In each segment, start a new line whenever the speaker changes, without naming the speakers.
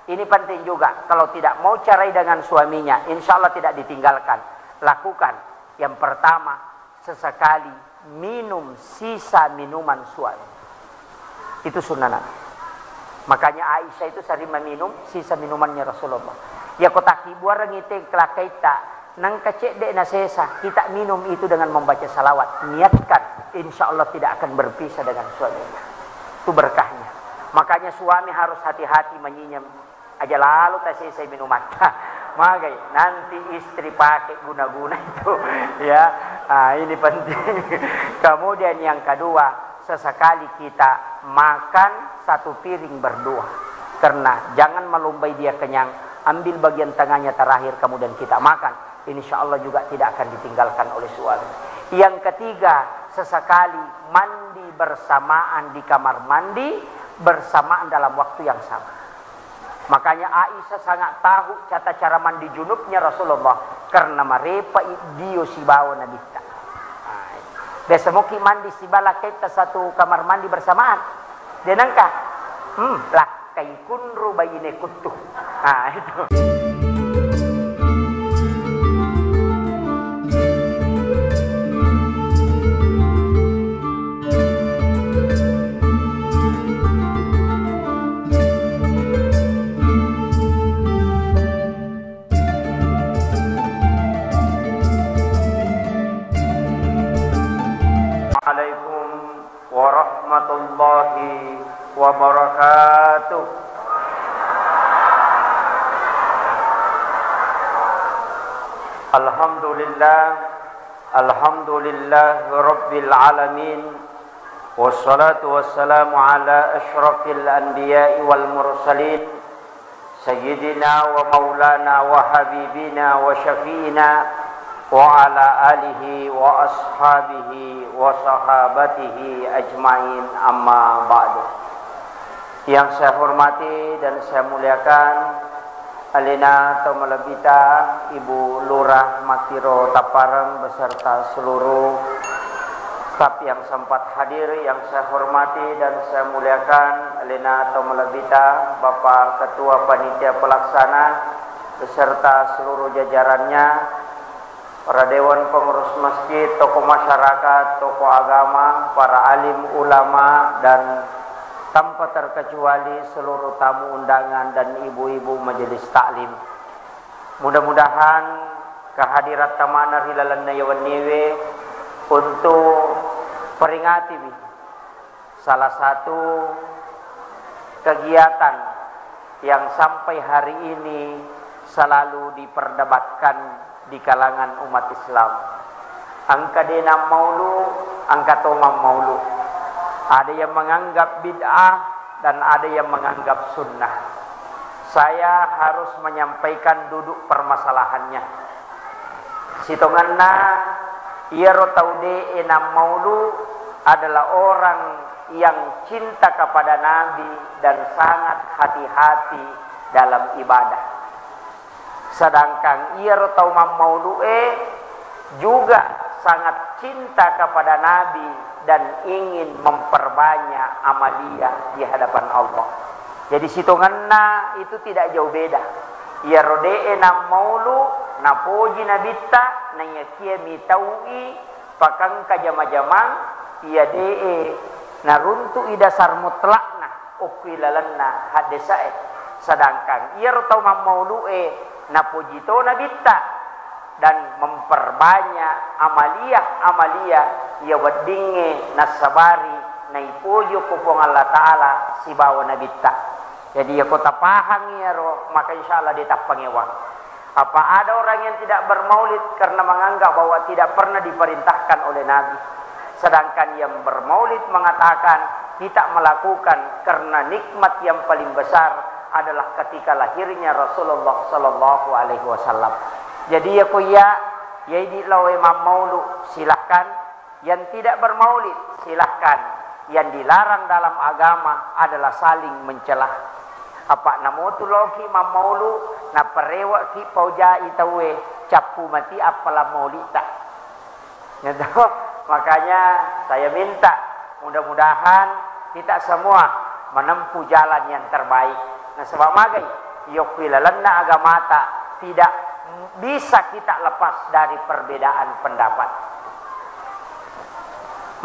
Ini penting juga. Kalau tidak mau cerai dengan suaminya, insya Allah tidak ditinggalkan. Lakukan. Yang pertama, sesekali minum sisa minuman suami. Itu sunnah Nabi. Makanya Aisyah itu sering meminum sisa minumannya Rasulullah. Ya kotaki buarang itu kelakaita. Nang kecek dek nasesa. Kita minum itu dengan membaca salawat. Niatkan. Insya Allah tidak akan berpisah dengan suaminya. Itu berkahnya. Makanya suami harus hati-hati menyinyam. Aja lalu tak selesai minuman. Magai nanti istri pakai guna-guna itu. Ya, ini penting. Kemudian yang kedua, sesekali kita makan satu piring berdua. Karena jangan melumbai dia kenyang. Ambil bagian tengahnya terakhir kemudian kita makan. Insya Allah juga tidak akan ditinggalkan oleh suami. Yang ketiga, sesekali mandi bersamaan di kamar mandi bersamaan dalam waktu yang sama. Makanya Aisyah sangat tahu cara mandi junubnya Rasulullah karena mereka dia si bawa Nabi. Biasa mungkin mandi si bala kita satu kamar mandi bersamaan. Dia nangka, lah kai kunru bayine kutuh. Nah itu. Warahmatullahi wabarakatuh. Alhamdulillah rabbil alamin. Wassalatu wassalamu ala asyrafil anbiya'i wal mursalin sayyidina wa maulana wa habibina wa syafi'ina wa ala alihi wa ashabihi wa sahabatihi ajmain, amma ba'du. Yang saya hormati dan saya muliakan Alina Tomalabita, Ibu Lurah Matiro Taparang beserta seluruh staf yang sempat hadir. Yang saya hormati dan saya muliakan Alina Tomalabita, Bapak Ketua Panitia Pelaksana beserta seluruh jajarannya, para dewan pengurus masjid, tokoh masyarakat, tokoh agama, para alim ulama, dan tanpa terkecuali seluruh tamu undangan dan ibu-ibu majelis taklim. Mudah-mudahan kehadirat tamana hilalan nayawan niwe untuk peringati salah satu kegiatan yang sampai hari ini selalu diperdebatkan di kalangan umat Islam. Angka denam maulu, angka tomam maulu. Ada yang menganggap bid'ah dan ada yang menganggap sunnah. Saya harus menyampaikan duduk permasalahannya. Sitonganna iero taude enam maulu adalah orang yang cinta kepada Nabi dan sangat hati-hati dalam ibadah. Sedangkan ia rotau maulu'e juga sangat cinta kepada Nabi dan ingin memperbanyak amaliyah di hadapan Allah. Jadi situnganna itu tidak jauh beda. Ia rode'e nam maulu napoji nabita nanya kia mitaui pakang kajama-jamang ia de'e naruntu idasar mutlakna ukwilalanna hadesae. Sedangkan ia rotau maulu'e napujito nabita dan memperbanyak amaliyah ya wadinge nasabari naipuyo kupong Allah Ta'ala si bawa nabita. Jadi ya kota pahang ya roh, maka insya Allah ditapangewang. Apa ada orang yang tidak bermaulid karena menganggap bahwa tidak pernah diperintahkan oleh Nabi, sedangkan yang bermaulid mengatakan kita melakukan karena nikmat yang paling besar adalah ketika lahirnya Rasulullah Sallallahu Alaihi Wasallam. Jadi ya kuya, ya di lawe maulu silahkan, yang tidak bermaulid silahkan. Yang dilarang dalam agama adalah saling mencelah. Apa namotu loki mamaulu na parewa ki pauja itawe capu mati apalah maulita. Makanya saya minta mudah-mudahan kita semua menempuh jalan yang terbaik. Nah sebab magai yuqilalanna agamata, tidak bisa kita lepas dari perbedaan pendapat.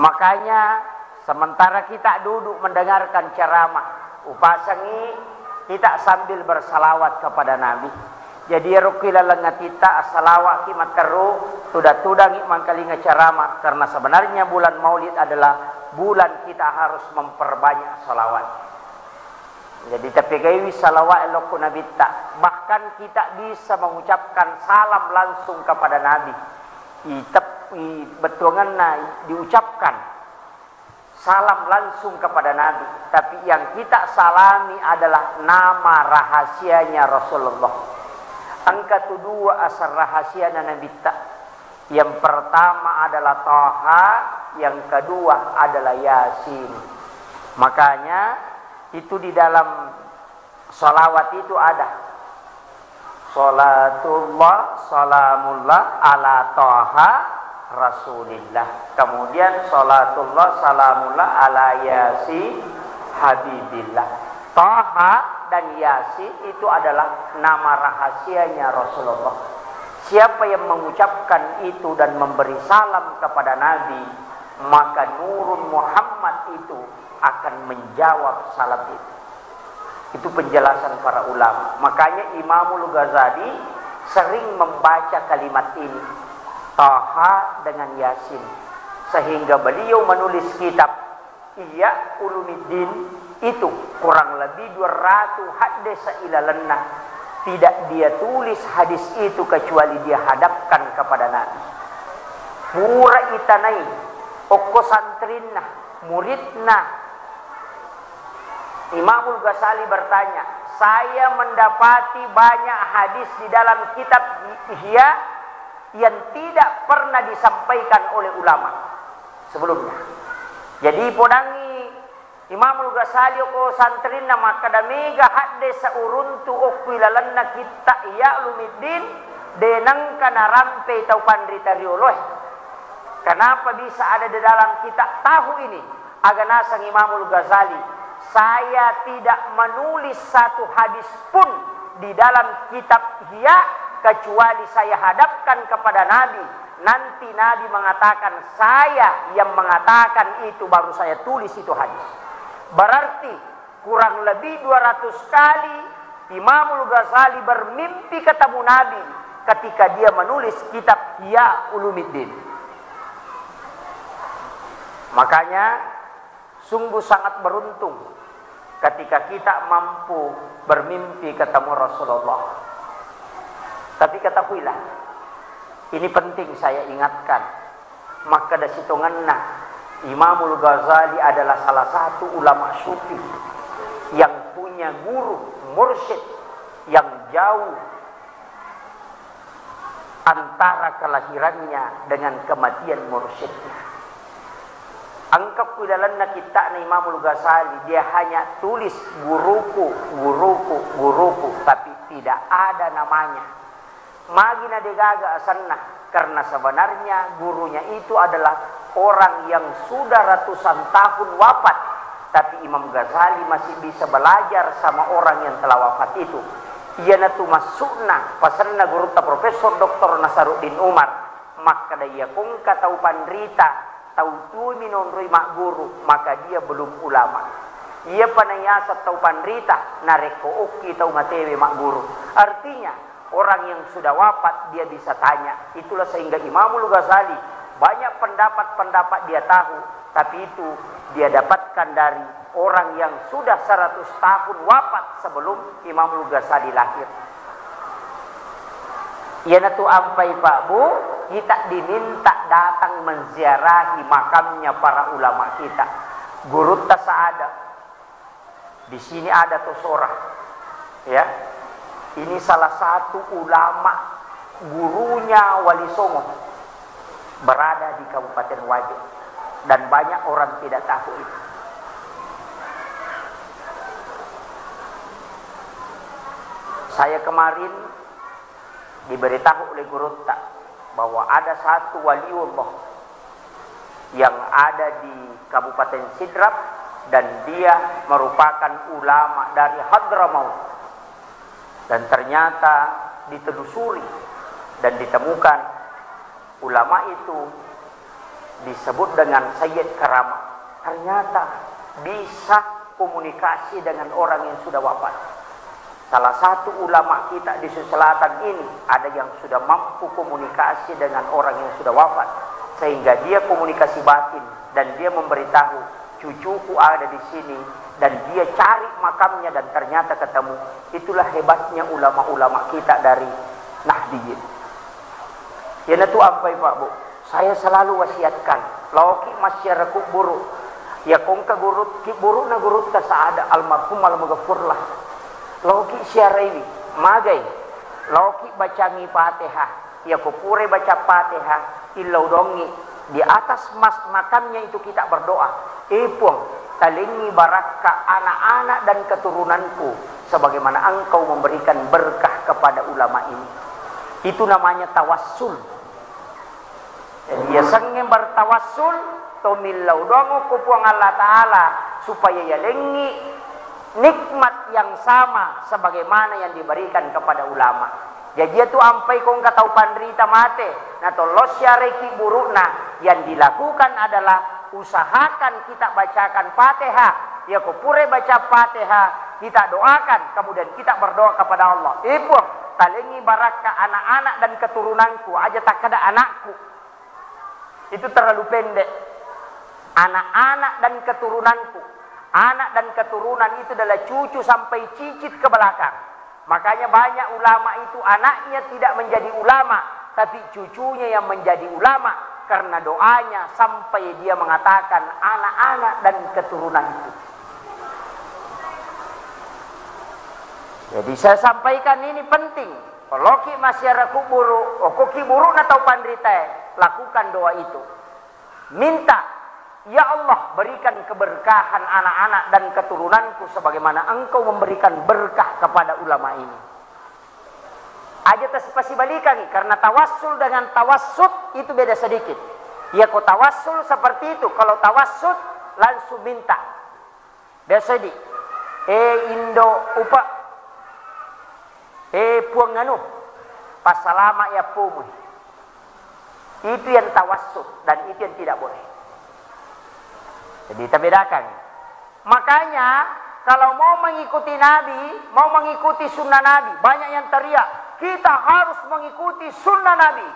Makanya sementara kita duduk mendengarkan ceramah upasangi, kita sambil bersalawat kepada Nabi. Jadi ruqilalanna kita salawat kimat teru sudah tudangi mangkalinga ceramah, karena sebenarnya bulan Maulid adalah bulan kita harus memperbanyak salawat. Jadi tapi gawi salawat eloku Nabi tak, bahkan kita bisa mengucapkan salam langsung kepada Nabi. Betulanna diucapkan salam langsung kepada Nabi, tapi yang kita salami adalah nama rahasianya Rasulullah. Angka kedua asal rahasianya Nabi tak. Yang pertama adalah Taha, yang kedua adalah Yasin. Makanya itu di dalam salawat itu ada salatullah salamullah ala Taha Rasulillah. Kemudian salatullah salamullah ala Yasin Habibillah. Taha dan Yasin itu adalah nama rahasianya Rasulullah. Siapa yang mengucapkan itu dan memberi salam kepada Nabi, maka nurun Muhammad itu akan menjawab salam itu. Itu penjelasan para ulama. Makanya Imamul Ghazali sering membaca kalimat ini, Taha dengan Yasin, sehingga beliau menulis kitab Ihya Ulumuddin itu kurang lebih 200 hadis ilalanna. Tidak dia tulis hadis itu kecuali dia hadapkan kepada Nabi. Pura itanai okko santrinna muridna. Imamul Ghazali bertanya, saya mendapati banyak hadis di dalam kitab Ihya yang tidak pernah disampaikan oleh ulama sebelumnya. Jadi podangi Imamul Ghazali ko santrin na makadamiga hadde sa uruntu o kuilalanna kita Ihya Ulumuddin denang kanarampe tau pandritarioloh. Kenapa bisa ada di dalam kitab tahu ini? Aganasang Imamul Ghazali, saya tidak menulis satu hadis pun di dalam kitab Ihya kecuali saya hadapkan kepada Nabi. Nanti Nabi mengatakan, saya yang mengatakan itu, baru saya tulis itu hadis. Berarti kurang lebih 200 kali Imamul Ghazali bermimpi ketemu Nabi ketika dia menulis kitab Ihya Ulumuddin. Makanya sungguh sangat beruntung ketika kita mampu bermimpi ketemu Rasulullah. Tapi ketahuilah, ini penting saya ingatkan, maka dari situnganna Imamul Ghazali adalah salah satu ulama sufi yang punya guru mursyid yang jauh antara kelahirannya dengan kematian mursyidnya. Angkap kudalanna kita na Imamul Ghazali, dia hanya tulis guruku, guruku, guruku, tapi tidak ada namanya. Magina degaga asanna, karena sebenarnya gurunya itu adalah orang yang sudah ratusan tahun wafat, tapi Imam Ghazali masih bisa belajar sama orang yang telah wafat itu. Ia natu masukna pasanna guru ta Profesor Dr. Nasaruddin Umar, maka dia kungka tahu pandrita, tahu tumi nonroi mak guru, maka dia belum ulama. Ia panayasa tahu pandrita, nareko oki tahu matewe mak guru. Artinya orang yang sudah wafat dia bisa tanya. Itulah sehingga Imamul Ghazali banyak pendapat-pendapat dia tahu, tapi itu dia dapatkan dari orang yang sudah 100 tahun wafat sebelum Imamul Ghazali lahir. Ya natu ampai Pak Bu, kita diminta datang menziarahi makamnya para ulama kita. Guru Tasada. Di sini ada Tosorah. Ya. Ini salah satu ulama gurunya Wali Songo, berada di Kabupaten Wajo, dan banyak orang tidak tahu itu. Saya kemarin diberitahu oleh Guru Tak bahwa ada satu waliullah yang ada di Kabupaten Sidrap dan dia merupakan ulama dari Hadramaut. Dan ternyata ditelusuri dan ditemukan ulama itu disebut dengan Sayyid Karamah. Ternyata bisa komunikasi dengan orang yang sudah wafat. Salah satu ulama kita di Sulawesi Selatan ini ada yang sudah mampu komunikasi dengan orang yang sudah wafat, sehingga dia komunikasi batin dan dia memberitahu cucuku ada di sini, dan dia cari makamnya dan ternyata ketemu. Itulah hebatnya ulama-ulama kita dari Nahdiyin. Ya itu ampai Pak Bu, saya selalu wasiatkan lauki masyarakat buruk ya kongka gurut ki buruk na gurut ka saada almarhum al-maghfurlah lauki syarawi magai lauki bacangi Fatihah ya kupure baca Fatihah illau dongi di atas makamnya itu kita berdoa ipung talingi baraka anak-anak dan keturunanku sebagaimana engkau memberikan berkah kepada ulama ini. Itu namanya tawassul. Ya sangem bertawassul tomillau dongo kupuang Allah Ta'ala supaya ya lengi nikmat yang sama sebagaimana yang diberikan kepada ulama. Jadi itu ampai kong katau pandrita mate na tolos syareki burukna yang dilakukan adalah usahakan kita bacakan Fatihah, ya kupure baca Fatihah, kita doakan, kemudian kita berdoa kepada Allah. Ibu talengi baraka anak-anak dan keturunanku aja tak ada anakku. Itu terlalu pendek. Anak-anak dan keturunanku. Anak dan keturunan itu adalah cucu sampai cicit ke belakang. Makanya banyak ulama itu anaknya tidak menjadi ulama, tapi cucunya yang menjadi ulama karena doanya sampai dia mengatakan anak-anak dan keturunan itu. Jadi saya sampaikan ini penting. Kalau ki masyarakat buruk, koki buruk atau pandrita, lakukan doa itu. Minta, ya Allah berikan keberkahan anak-anak dan keturunanku sebagaimana engkau memberikan berkah kepada ulama ini. Aja pasti balikan karena tawassul dengan tawassut itu beda sedikit. Ya kau tawassul seperti itu, kalau tawassut langsung minta. Biasa di Indo upa puang anu pasalama ya pumu. Itu yang tawassut dan itu yang tidak boleh. Jadi kita bedakan. Makanya kalau mau mengikuti Nabi, mau mengikuti sunnah Nabi, banyak yang teriak, kita harus mengikuti sunnah Nabi.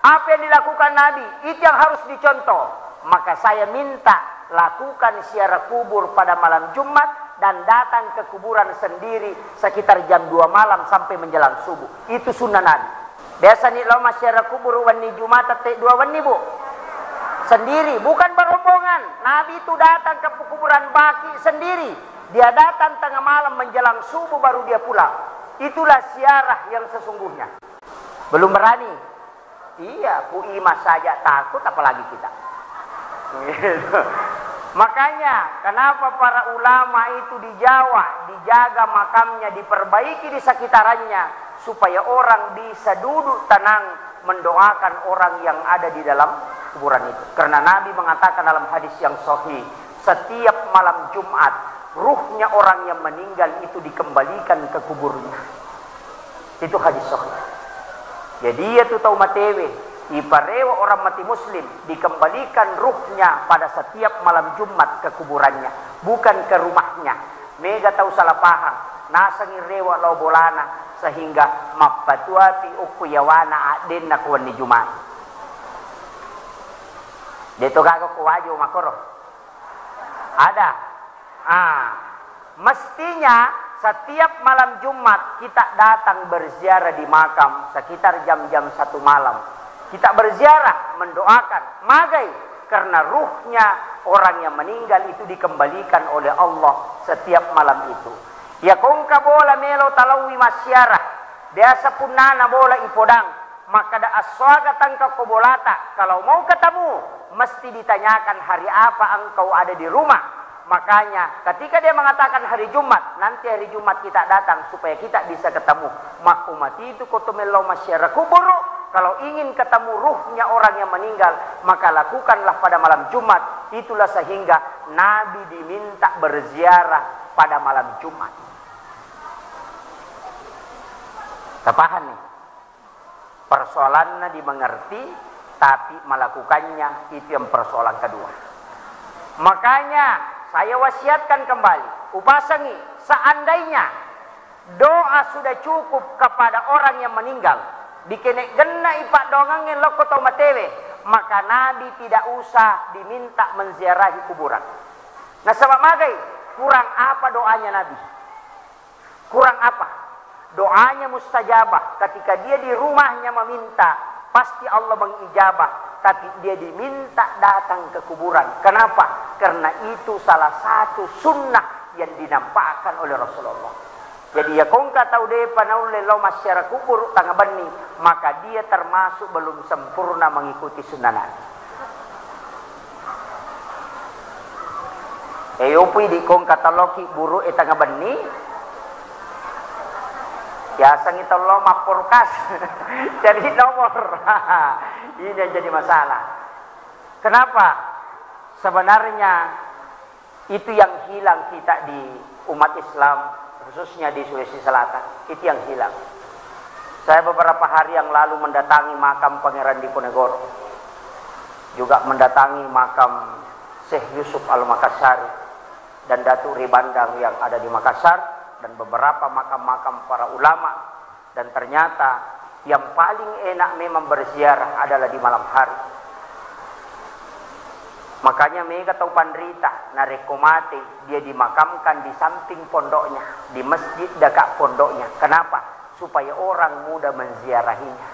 Apa yang dilakukan Nabi, itu yang harus dicontoh. Maka saya minta lakukan ziarah kubur pada malam Jumat dan datang ke kuburan sendiri sekitar jam 2 malam sampai menjelang subuh. Itu sunnah Nabi. Biasa nih lo ziarah kubur wani Jumat tetek 2 wani Bu. Sendiri, bukan berombongan. Nabi itu datang ke kuburan Baki sendiri. Dia datang tengah malam menjelang subuh baru dia pulang. Itulah ziarah yang sesungguhnya. Belum berani. Iya, puima saja takut apalagi kita. Makanya kenapa para ulama itu di Jawa dijaga makamnya, diperbaiki di sekitarannya supaya orang bisa duduk tenang mendoakan orang yang ada di dalam kuburan itu. Karena Nabi mengatakan dalam hadis yang sahih, setiap malam Jumat ruhnya orang yang meninggal itu dikembalikan ke kuburnya. Itu hadis sahih. Jadi itu tahu matewe, iparewa orang mati muslim dikembalikan ruhnya pada setiap malam Jumat ke kuburannya, bukan ke rumahnya. Mega tahu salah paham, nasangi rewa lau bolana sehingga mapatuati ukuyawana aden na kuwan ni Jumat. Dito gago kuwajo makoro. Ada. Mestinya setiap malam Jumat kita datang berziarah di makam sekitar jam-jam 1 malam. Kita berziarah mendoakan magai karena ruhnya orang yang meninggal itu dikembalikan oleh Allah setiap malam itu. Ya kongka bola melo talawi masyarah biasa pun nana bola ipodang maka da aswaga tangka kobolata. Kalau mau ketemu mesti ditanyakan hari apa engkau ada di rumah. Makanya ketika dia mengatakan hari Jumat, nanti hari Jumat kita datang supaya kita bisa ketemu. Makumati itu kotomelau masyarakat kuburu. Kalau ingin ketemu ruhnya orang yang meninggal, maka lakukanlah pada malam Jumat. Itulah sehingga Nabi diminta berziarah pada malam Jumat. Paham nih? Persoalannya dimengerti, tapi melakukannya itu yang persoalan kedua. Makanya saya wasiatkan kembali, upasangi, seandainya doa sudah cukup kepada orang yang meninggal, bikin gena ipak dongangin loko tomatewe, maka Nabi tidak usah diminta menziarahi kuburan. Nah sebab magai, kurang apa doanya Nabi? Kurang apa? Doanya mustajabah. Ketika dia di rumahnya meminta, pasti Allah mengijabah. Tapi dia diminta datang ke kuburan. Kenapa? Karena itu salah satu sunnah yang dinampakkan oleh Rasulullah. Jadi ya kongka tahu deh panaule lo masyarakat kubur tangga bani, maka dia termasuk belum sempurna mengikuti sunnah Nabi. Eyopi di kongka taloki buru tangga bani, ya sang itu lo maporkas jadi nomor. Ini yang jadi masalah. Kenapa? Sebenarnya itu yang hilang kita di umat Islam, khususnya di Sulawesi Selatan. Itu yang hilang. Saya beberapa hari yang lalu mendatangi makam Pangeran Diponegoro, juga mendatangi makam Syekh Yusuf Al-Makassari dan Datuk Ribandang yang ada di Makassar, dan beberapa makam-makam para ulama. Dan ternyata yang paling enak memang berziarah adalah di malam hari. Makanya mereka tahu Pandrita Narekomate, dia dimakamkan di samping pondoknya, di masjid dekat pondoknya. Kenapa? Supaya orang mudah menziarahinya.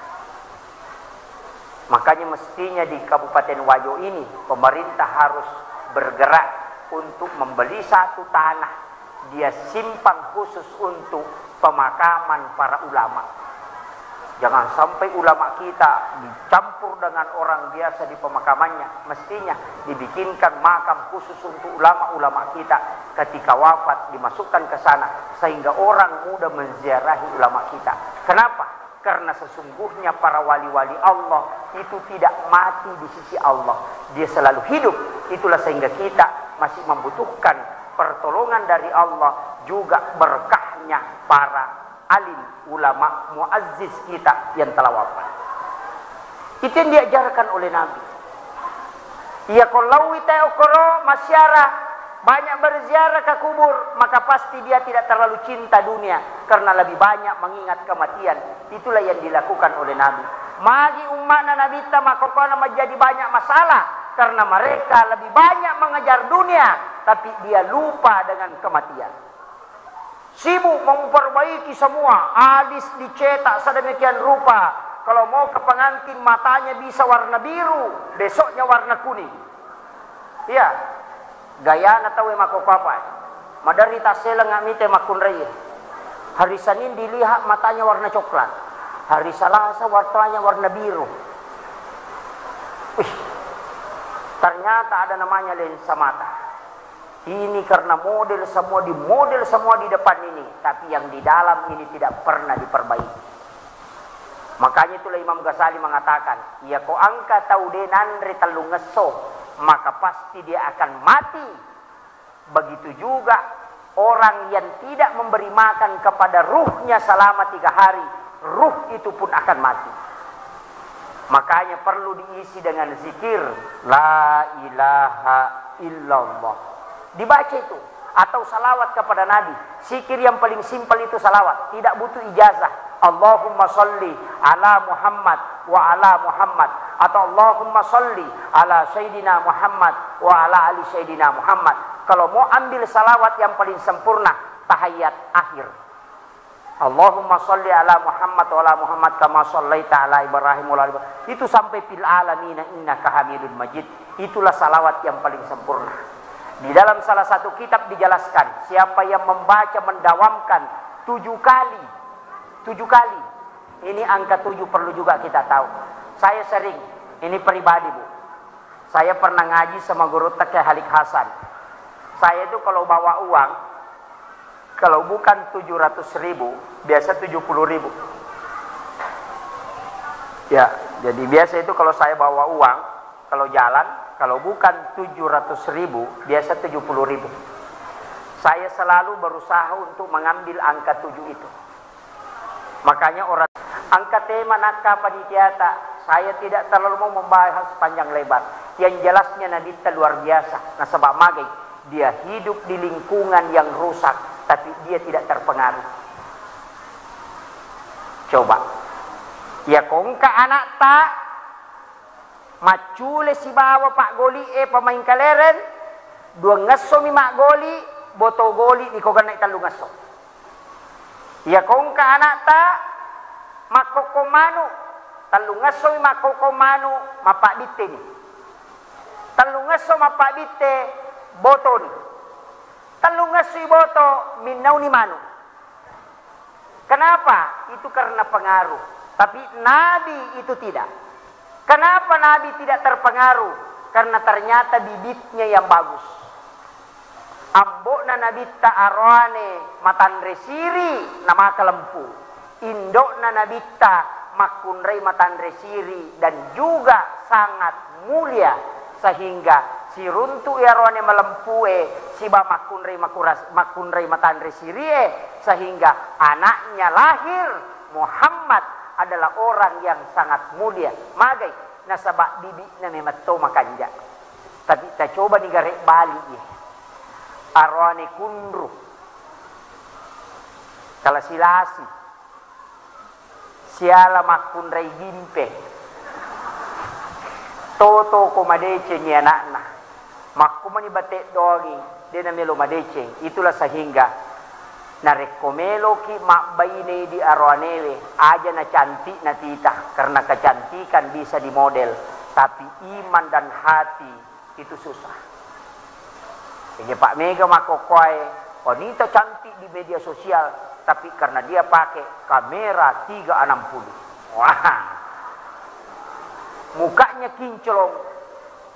Makanya mestinya di Kabupaten Wajo ini pemerintah harus bergerak untuk membeli satu tanah, dia simpan khusus untuk pemakaman para ulama. Jangan sampai ulama kita dicampur dengan orang biasa di pemakamannya. Mestinya dibikinkan makam khusus untuk ulama-ulama kita. Ketika wafat dimasukkan ke sana, sehingga orang mudah menziarahi ulama kita. Kenapa? Karena sesungguhnya para wali-wali Allah itu tidak mati di sisi Allah, dia selalu hidup. Itulah sehingga kita masih membutuhkan pertolongan dari Allah, juga berkahnya para alim, ulama, muazziz kita yang telah wafat. Itu yang diajarkan oleh Nabi. Ya kalau kita okoro masyarakat banyak berziarah ke kubur, maka pasti dia tidak terlalu cinta dunia, karena lebih banyak mengingat kematian. Itulah yang dilakukan oleh Nabi. Magi umat Nabi maka menjadi banyak masalah, karena mereka lebih banyak mengejar dunia, tapi dia lupa dengan kematian. Sibuk memperbaiki semua, alis dicetak sedemikian rupa. Kalau mau ke pengantin matanya bisa warna biru, besoknya warna kuning. Iya, gaya natawe mako papai. Madari tasela ngamite makun raya. Hari Senin dilihat matanya warna coklat, hari Selasa warnanya warna biru. Wih, ternyata ada namanya lensa mata. Ini karena model semua di depan ini, tapi yang di dalam ini tidak pernah diperbaiki. Makanya itulah Imam Ghazali mengatakan, ya ko angka taudenan ritalu ngeso, maka pasti dia akan mati. Begitu juga orang yang tidak memberi makan kepada ruhnya selama 3 hari, ruh itu pun akan mati. Makanya perlu diisi dengan zikir la ilaha illallah, dibaca itu, atau salawat kepada Nabi. Zikir yang paling simpel itu salawat, tidak butuh ijazah. Allahumma salli ala Muhammad wa ala Muhammad, atau Allahumma salli ala Sayyidina Muhammad wa ala ali Sayyidina Muhammad. Kalau mau ambil salawat yang paling sempurna, tahiyat akhir, Allahumma salli ala Muhammad wa ala Muhammad kama sallaita ala Ibrahim wa ala Ibrahim, itu sampai fil alamin innaka Hamidun Majid. Itulah salawat yang paling sempurna. Di dalam salah satu kitab dijelaskan, siapa yang membaca mendawamkan 7 kali, ini angka 7 perlu juga kita tahu. Saya sering, ini pribadi Bu, saya pernah ngaji sama guru Taqi Halik Hasan. Saya itu kalau bawa uang, kalau bukan 700.000, biasa 70.000. Ya, jadi biasa itu kalau saya bawa uang, kalau jalan, kalau bukan 700.000, biasa 70.000. Saya selalu berusaha untuk mengambil angka 7 itu. Makanya orang angkat tema nakka panitiata. Saya tidak terlalu mau membahas panjang lebar. Yang jelasnya Nadita luar biasa. Nah sebab magai dia hidup di lingkungan yang rusak, tapi dia tidak terpengaruh. Coba. Ya kongka anak tak macule si bawa Pak Goli pemain kaleren dua ngaso mi mak goli boto goli di kogan naik talu ngaso. Ya kongka anak ta makoko manu talu ngaso mi makoko manu mapak dite ni. Talu ngaso mapak dite boto ni. Talu ngaso boto minau ni manu. Kenapa? Itu karena pengaruh. Tapi Nabi itu tidak. Kenapa Nabi tidak terpengaruh? Karena ternyata bibitnya yang bagus. Ambokna Nabita arwane matandre siri nama kelempu. Indokna Nabita makunrei matandre siri dan juga sangat mulia sehingga si runtu arwane melempue siba makunrei matandre siri sehingga anaknya lahir Muhammad adalah orang yang sangat mulia. Magai nasabak bibi na memato makanja. Tapi kita coba ni garek balik ya. Arwane kundru. Kala silasi. Siala makunrai gimpe. Toto ko madece ni anakna. Makkumani batek dogi. Dia namelo madece. Itulah sehingga narekomelo ki makbaine di arwanewe aja na cantik na tita karena kecantikan bisa dimodel tapi iman dan hati itu susah. Jadi Pak Mega makokoy wanita cantik di media sosial tapi karena dia pakai kamera 360 wah mukanya kinclong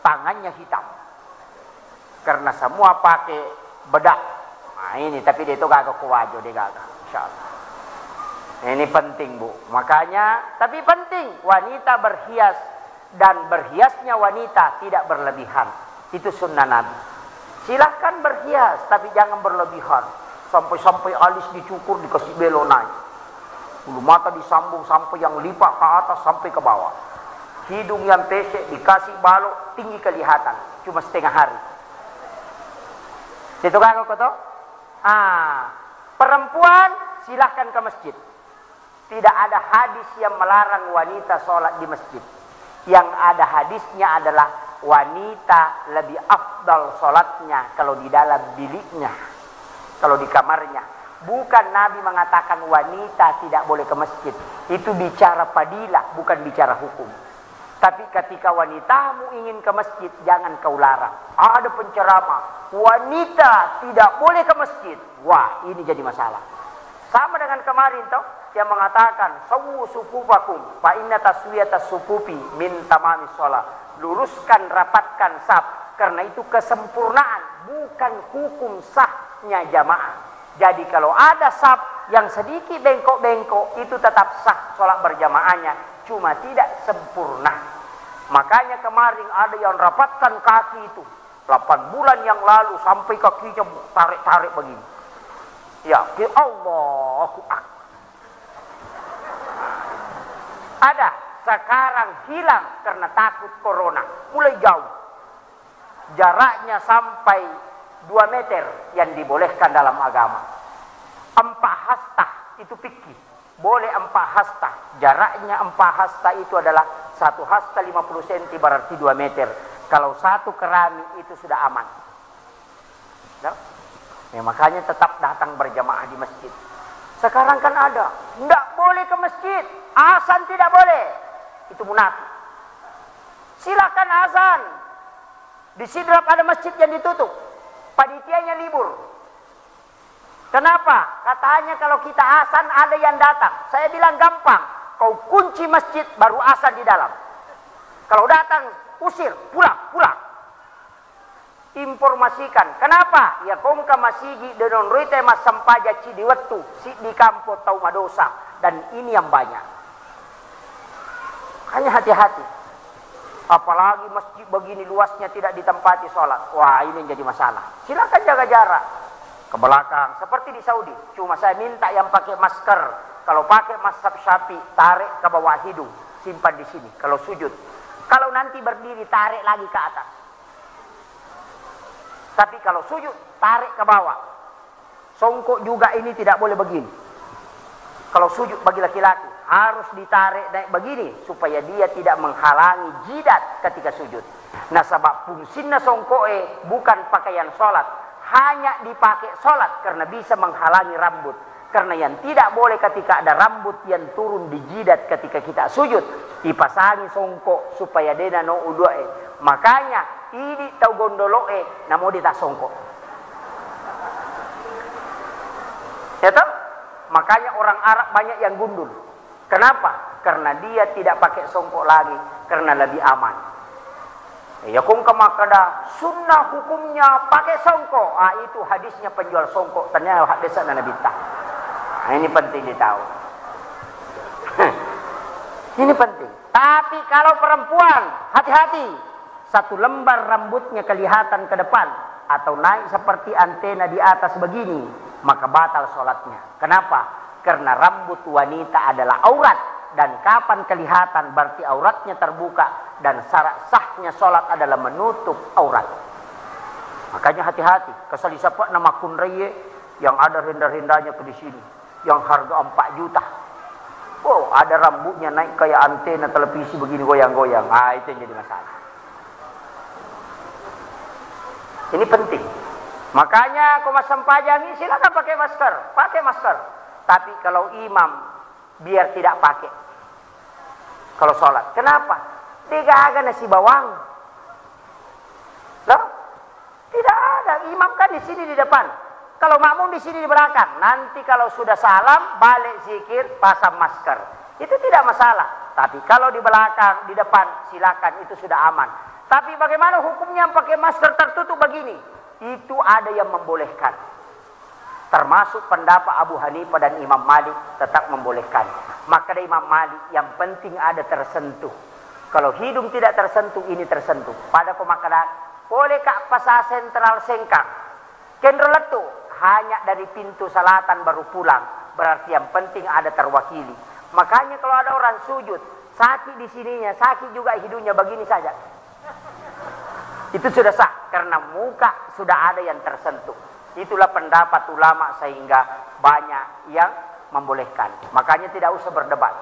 tangannya hitam karena semua pakai bedak. Nah ini tapi dia itu gagak kuwajo dia gagak insyaallah. Ini penting Bu. Makanya tapi penting wanita berhias dan berhiasnya wanita tidak berlebihan. Itu sunnah Nabi. Silahkan berhias tapi jangan berlebihan. Sampai alis dicukur dikasih belo naik. Bulu mata disambung sampai yang lipat ke atas sampai ke bawah. Hidung yang pesek dikasih balok tinggi kelihatan cuma setengah hari. Itu gagak kok perempuan silahkan ke masjid. Tidak ada hadis yang melarang wanita sholat di masjid. Yang ada hadisnya adalah wanita lebih afdal sholatnya kalau di dalam biliknya, kalau di kamarnya. Bukan Nabi mengatakan wanita tidak boleh ke masjid. Itu bicara fadilah, bukan bicara hukum. Tapi ketika wanitamu ingin ke masjid, jangan kau larang. Ada penceramah, wanita tidak boleh ke masjid. Wah, ini jadi masalah. Sama dengan kemarin toh, yang mengatakan, sawu sufufakum, fa inna taswiyata sufufi min tamamis shalah. Luruskan, rapatkan saf, karena itu kesempurnaan, bukan hukum sahnya jamaah. Jadi kalau ada saf yang sedikit bengkok-bengkok, itu tetap sah sholat berjamaahnya. Cuma tidak sempurna. Makanya kemarin ada yang rapatkan kaki itu 8 bulan yang lalu sampai kakinya tarik-tarik begini. Ya, Allahu Akbar. Ada sekarang hilang karena takut corona. Mulai jauh. Jaraknya sampai 2 meter yang dibolehkan dalam agama. 4 hasta itu fikih. Boleh 4 hasta. Jaraknya 4 hasta itu adalah 1 hasta 50 cm berarti 2 meter. Kalau 1 keramik itu sudah aman. Nah, ya, makanya tetap datang berjamaah di masjid. Sekarang kan ada, tidak boleh ke masjid, azan tidak boleh. Itu munafik. Silakan azan. Di Sidrap ada masjid yang ditutup. Panitianya libur. Kenapa? Katanya kalau kita azan ada yang datang. Saya bilang gampang. Kau kunci masjid baru azan di dalam. Kalau datang usir, pulang. Informasikan. Kenapa? Ya kongka masigi denon rite mas sampaja ci di wetu si di kampo tau madosa dan ini yang banyak. Hanya hati-hati. Apalagi masjid begini luasnya tidak ditempati sholat. Wah ini yang jadi masalah. Silakan jaga jarak. Ke belakang seperti di Saudi. Cuma saya minta yang pakai masker Kalau pakai mazhab Syafi'i, tarik ke bawah hidung, simpan di sini. Kalau sujud, kalau nanti berdiri, tarik lagi ke atas. Tapi kalau sujud, tarik ke bawah. Songkok juga ini tidak boleh begini. Kalau sujud bagi laki-laki, harus ditarik naik begini, supaya dia tidak menghalangi jidat ketika sujud. Nah, sebab fungsinya songkoe bukan pakaian sholat, hanya dipakai sholat karena bisa menghalangi rambut. Karena yang tidak boleh ketika ada rambut yang turun di jidat ketika kita sujud, dipasangi songkok supaya dena no udoe. Makanya ini tau gondoloe namo dita songkok. Ya toh? Makanya orang Arab banyak yang gundul. Kenapa? Karena dia tidak pakai songkok lagi, karena lebih aman. Ya kung kemakada sunnah hukumnya pakai songkok. Itu hadisnya penjual songkok. Ternyata hadisnya Nabi tak. Ini penting ditahu. Ini penting. Tapi kalau perempuan, hati-hati. Satu lembar rambutnya kelihatan ke depan atau naik seperti antena di atas begini, maka batal sholatnya. Kenapa? Karena rambut wanita adalah aurat, dan kapan kelihatan berarti auratnya terbuka, dan syarat sahnya sholat adalah menutup aurat. Makanya hati-hati. Kesali siapa nama kunreye yang ada renda-rendanya ke di sini, yang harga 4 juta. Oh, ada rambutnya naik kayak antena televisi begini goyang-goyang. Itu yang jadi masalah. Ini penting. Makanya kalau masam pajangi silakan pakai masker. Tapi kalau imam biar tidak pakai. Kalau sholat, kenapa? Tidak nasi bawang. Loh? Tidak ada. Imam kan di sini di depan. Kalau makmum di sini di belakang. Nanti kalau sudah salam, balik zikir, pasang masker. Itu tidak masalah. Tapi kalau di belakang, di depan, silakan, itu sudah aman. Tapi bagaimana hukumnya pakai masker tertutup begini? Itu ada yang membolehkan. Termasuk pendapat Abu Hanifah dan Imam Malik tetap membolehkan. Maka dari Imam Malik yang penting ada tersentuh. Kalau hidung tidak tersentuh, ini tersentuh. Pada pemakanan, boleh kak pasar sentral sengkang. Kendreletu hanya dari pintu salatan baru pulang. Berarti yang penting ada terwakili. Makanya kalau ada orang sujud, sakit di sininya, sakit juga hidungnya begini saja. Itu sudah sah karena muka sudah ada yang tersentuh. Itulah pendapat ulama sehingga banyak yang membolehkan. Makanya tidak usah berdebat.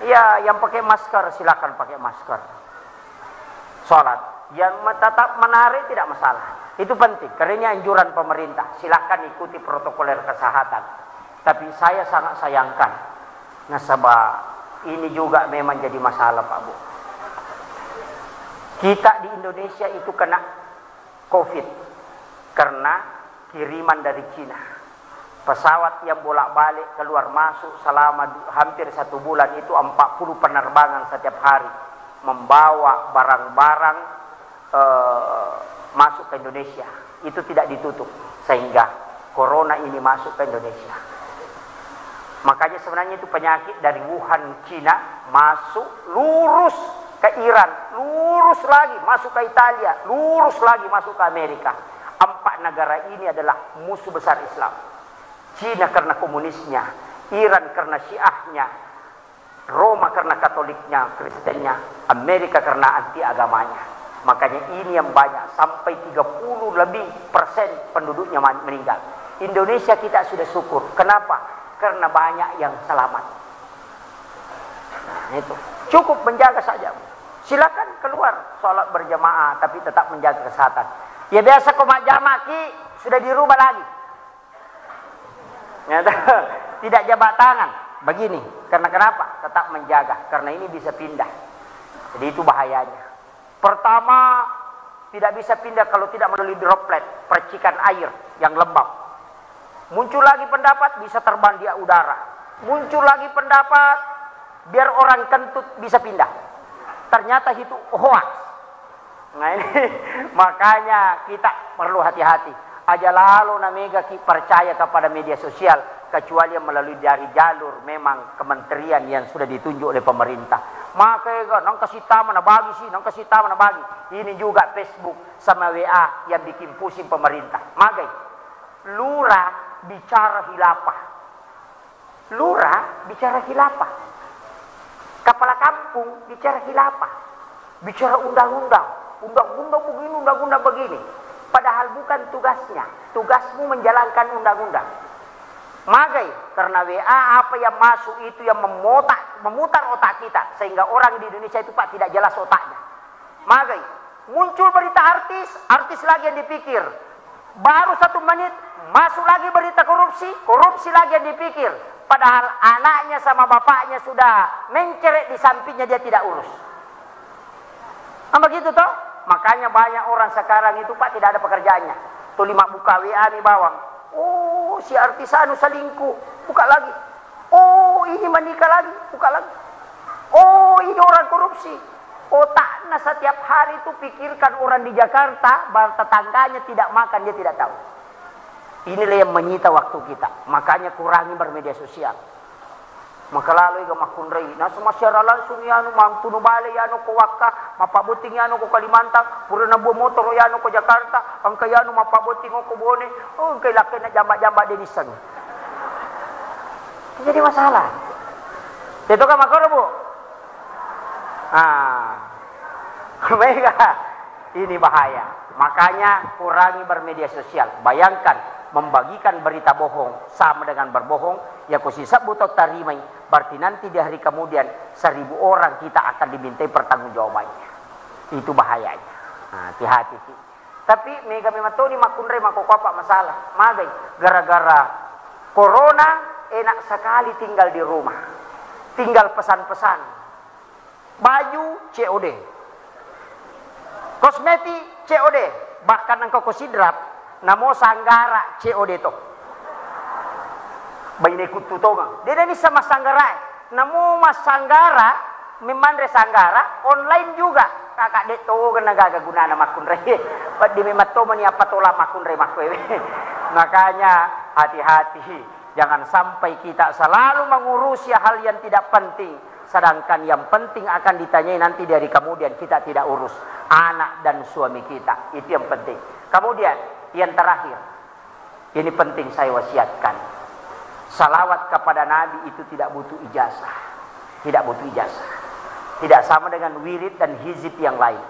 Ya, yang pakai masker silakan pakai masker. Sholat yang tetap menarik tidak masalah. Itu penting. Karena anjuran pemerintah. Silakan ikuti protokoler kesehatan. Tapi saya sangat sayangkan. Nasabah ini juga memang jadi masalah Pak Bu. Kita di Indonesia itu kena COVID karena kiriman dari Cina. Pesawat yang bolak-balik keluar masuk selama hampir 1 bulan itu 40 penerbangan setiap hari membawa barang-barang masuk ke Indonesia. Itu tidak ditutup sehingga corona ini masuk ke Indonesia. Makanya sebenarnya itu penyakit dari Wuhan Cina masuk lurus ke Iran, lurus lagi masuk ke Italia, lurus lagi masuk ke Amerika. 4 negara ini adalah musuh besar Islam. Cina karena komunisnya, Iran karena Syiahnya, Roma karena Katoliknya, Kristennya, Amerika karena anti agamanya. Makanya ini yang banyak, sampai 30 lebih % penduduknya meninggal. Indonesia kita sudah syukur. Kenapa? Karena banyak yang selamat. Nah, itu cukup menjaga saja. Silakan keluar sholat berjamaah, tapi tetap menjaga kesehatan. Ya biasa komak jamaah ki sudah dirubah lagi. Ya, tidak jabat tangan begini. Karena kenapa? Tetap menjaga. Karena ini bisa pindah. Jadi itu bahayanya. Pertama, tidak bisa pindah kalau tidak melalui droplet, percikan air yang lembab. Muncul lagi pendapat bisa terbang di udara. Muncul lagi pendapat biar orang kentut bisa pindah. Ternyata itu hoax. Nah ini makanya kita perlu hati-hati. Aja lalu namega percaya kepada media sosial kecuali yang melalui dari jalur memang kementerian yang sudah ditunjuk oleh pemerintah. Maka nang kasih tahu mana bagi sih, nang kasih tahu mana bagi. Ini juga Facebook sama WA yang bikin pusing pemerintah. Maka lurah bicara hilafah. Lurah bicara khilafah. Kepala kampung bicara khilafah. Bicara undang-undang. Undang-undang begini, undang-undang begini. Padahal bukan tugasnya. Tugasmu menjalankan undang-undang. Magai, karena WA apa yang masuk itu yang memutar otak kita. Sehingga orang di Indonesia itu Pak tidak jelas otaknya. Magai, muncul berita artis lagi yang dipikir. Baru 1 menit, masuk lagi berita korupsi lagi yang dipikir. Padahal anaknya sama bapaknya sudah menceret di sampingnya, dia tidak urus. Nah begitu toh? Makanya banyak orang sekarang itu Pak tidak ada pekerjaannya. Tuh 5 buka WA nih bawang. Oh si artis anu selingkuh, buka lagi. Oh ini menikah lagi, buka lagi. Oh ini orang korupsi. Otaknya setiap hari itu pikirkan orang di Jakarta, tetangganya tidak makan, dia tidak tahu. Inilah yang menyita waktu kita. Makanya kurangi bermedia sosial. Maka lalu iga makunrei. Nah secara langsung yanu mampu nubale yanu ko Waka, mapabuting yanu ko Kalimantan, pura na buo motor yanu ko Jakarta, ang kayano mapabuting ko Bone, oh kay laki na jamba-jamba dinisan. Jadi masalah. Itu kan makanya Bu. Mega ini bahaya. Makanya kurangi bermedia sosial. Bayangkan membagikan berita bohong sama dengan berbohong. Ya kusisa butuh tarimai. Berarti nanti di hari kemudian 1000 orang kita akan dimintai pertanggungjawabannya. Itu bahayanya. Hati-hati. Tapi mega mematoni makunre makokapa masalah. Magai gara-gara corona enak sekali tinggal di rumah. Tinggal pesan-pesan. Baju COD, kosmetik COD, bahkan engkau kosidrap, namo sanggara COD to. Bayi ikut tutonga, dia ini sama sanggara, namo mas sanggara, memandre sanggara online juga. Kakak dek to kena gaga guna nama kunre, di memat to mani apa tola makunre makwewe. Makanya hati-hati, jangan sampai kita selalu mengurusi hal yang tidak penting. Sedangkan yang penting akan ditanyai nanti dari kemudian kita tidak urus anak dan suami kita. Itu yang penting. Kemudian yang terakhir, ini penting saya wasiatkan. Salawat kepada Nabi itu tidak butuh ijazah. Tidak butuh ijazah. Tidak sama dengan wirid dan hizib yang lain.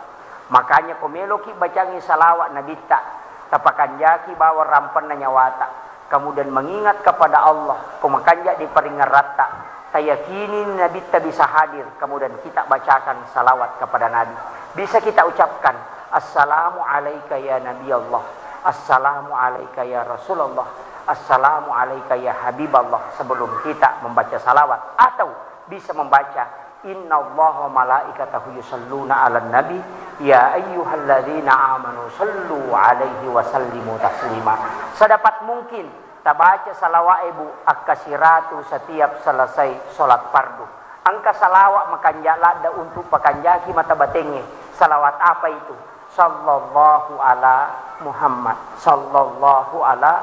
Makanya komeloki bacangi salawat Nabi tak tapakan jaki bawa rampan nyawata. Kemudian mengingat kepada Allah. Kumakanja di peringat rata. Yakini Nabi tak bisa hadir, kemudian kita bacakan salawat kepada Nabi. Bisa kita ucapkan Assalamu alayka ya Nabi Allah, Assalamu alayka ya Rasulullah, Assalamu alayka ya Habiballah sebelum kita membaca salawat. Atau bisa membaca Inna Allah wa malaikatahu yusalluna ala nabi ya ayyuhalladzina amanu sallu alaihi wa sallimu taslima. Sedapat mungkin kita baca salawat ibu akasiratu setiap selesai sholat fardu. Angka salawat makanjala ada untuk pakanjaki mata batenge. Salawat apa itu? Sallallahu ala Muhammad. Sallallahu ala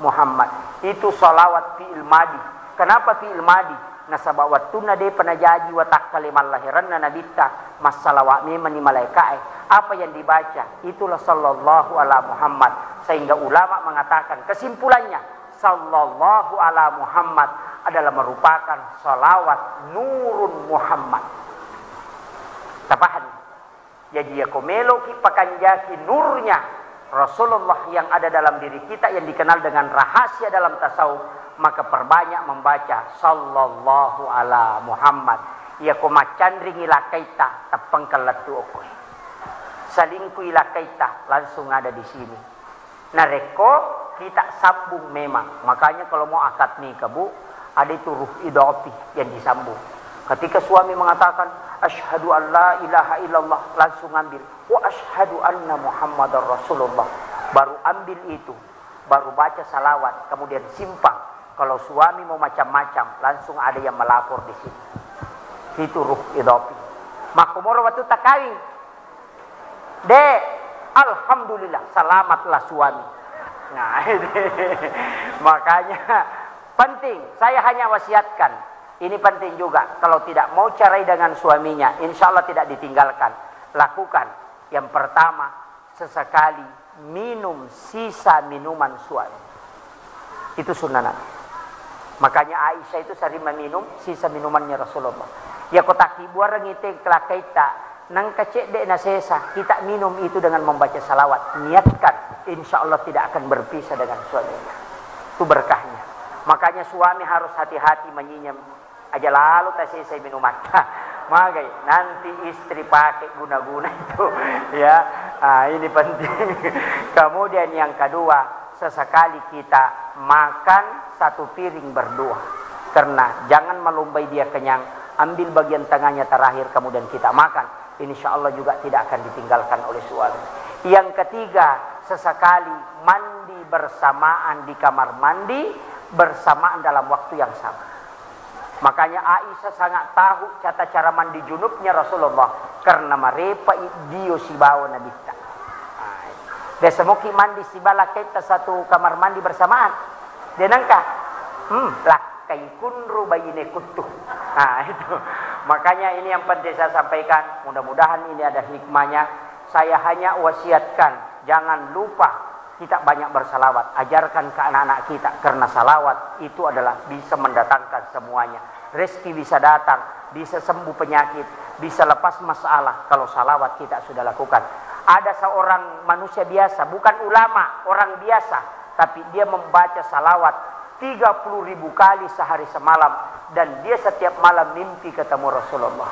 Muhammad. Itu salawat fi'il madi. Kenapa fi'il madi? Nasabah wattuna de panajaji wa takkalimal lahiran na nabita mas salawat memani malaikai. Apa yang dibaca? Itulah sallallahu ala Muhammad. Sehingga ulama mengatakan kesimpulannya Sallallahu ala Muhammad adalah merupakan salawat nurun Muhammad. Tapahan. Jadi ya komelo ki pakanjaki nurnya Rasulullah yang ada dalam diri kita yang dikenal dengan rahasia dalam tasawuf, maka perbanyak membaca Sallallahu ala Muhammad. Ya komacandring ilakaita tapangkalatu okoy. Salingku ilakaita langsung ada di sini. Nareko kita sambung memang. Makanya kalau mau akad nikah Bu, ada itu ruh idafi yang disambung. Ketika suami mengatakan asyhadu an la ilaha illallah, langsung ambil wa asyhadu anna Muhammadar Rasulullah. Baru ambil itu, baru baca salawat, kemudian simpang. Kalau suami mau macam-macam, langsung ada yang melapor di situ. Itu ruh idafi. Makumoro waktu tak kawin. Dek, alhamdulillah selamatlah suami. Nah, makanya penting. Saya hanya wasiatkan. Ini penting juga. Kalau tidak mau cerai dengan suaminya, insya Allah tidak ditinggalkan. Lakukan. Yang pertama, sesekali minum sisa minuman suami. Itu sunnah Nabi. Makanya Aisyah itu sering meminum sisa minumannya Rasulullah. Ya kotaki buar ngite kelakaita nang kecek dek nasesa, kita minum itu dengan membaca salawat. Niatkan, insya Allah tidak akan berpisah dengan suaminya. Itu berkahnya. Makanya suami harus hati-hati menyinyam. Aja lalu tak selesai minuman. Magai nanti istri pakai guna-guna itu, ya. Ini penting. Kemudian yang kedua, sesekali kita makan satu piring berdua. Karena jangan melumbai dia kenyang, ambil bagian tengahnya terakhir kemudian kita makan. Insya Allah juga tidak akan ditinggalkan oleh suami. Yang ketiga, sesekali mandi bersamaan di kamar mandi, bersamaan dalam waktu yang sama. Makanya Aisyah sangat tahu cara mandi junubnya Rasulullah, karena mereka dia si bawa Nabi. Desamuki mandi si bala kita satu kamar mandi bersamaan. Denangka, lah kai kunru bayine kutuh. Itu. Makanya ini yang penting saya sampaikan. Mudah-mudahan ini ada hikmahnya. Saya hanya wasiatkan, jangan lupa kita banyak bersalawat. Ajarkan ke anak-anak kita, karena salawat itu adalah bisa mendatangkan semuanya. Rezeki bisa datang, bisa sembuh penyakit, bisa lepas masalah kalau salawat kita sudah lakukan. Ada seorang manusia biasa, bukan ulama, orang biasa, tapi dia membaca salawat 30.000 kali sehari semalam, dan dia setiap malam mimpi ketemu Rasulullah.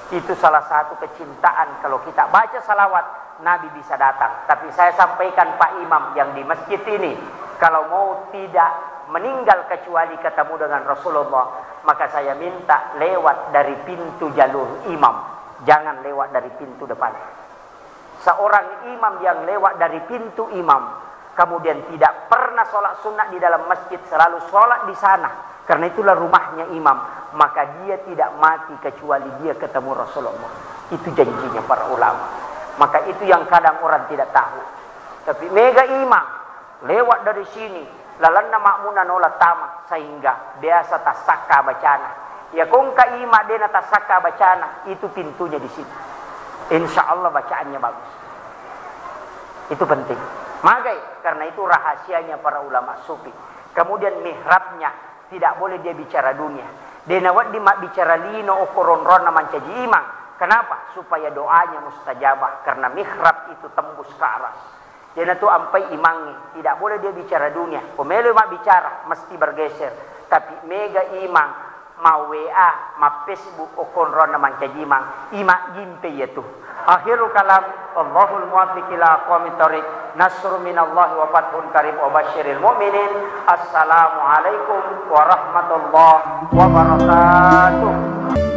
Itu salah satu kecintaan. Kalau kita baca salawat, Nabi bisa datang. Tapi saya sampaikan Pak Imam yang di masjid ini, kalau mau tidak meninggal kecuali ketemu dengan Rasulullah, maka saya minta lewat dari pintu jalur imam, jangan lewat dari pintu depan. Seorang imam yang lewat dari pintu imam, kemudian tidak pernah sholat sunnah di dalam masjid, selalu sholat di sana, karena itulah rumahnya imam, maka dia tidak mati kecuali dia ketemu Rasulullah. Itu janjinya para ulama. Maka itu yang kadang orang tidak tahu. Tapi mega imam lewat dari sini, lalanna makmuna nola tama, sehingga biasa tasaka bacana. Ya kong ka ima dena tasaka bacana, itu pintunya di situ. Insya Allah bacaannya bagus. Itu penting. Magai, karena itu rahasianya para ulama sufi. Kemudian mihrabnya tidak boleh dia bicara dunia. Denawat di bicara lino okoronron mancaji imang. Kenapa? Supaya doanya mustajabah, karena mihrab itu tembus ke aras. Jadi itu ampai imangi, tidak boleh dia bicara dunia. Pemelu mak bicara mesti bergeser. Tapi mega imang mau WA, ma Facebook okonron naman kajimang, ima gimpe yaitu. Akhirul kalam, Allahul muwaffiq ila aqwamit thoriq. Nasru minallahi wa fathun qarib wa basyiril mu'minin. Assalamualaikum warahmatullahi wabarakatuh.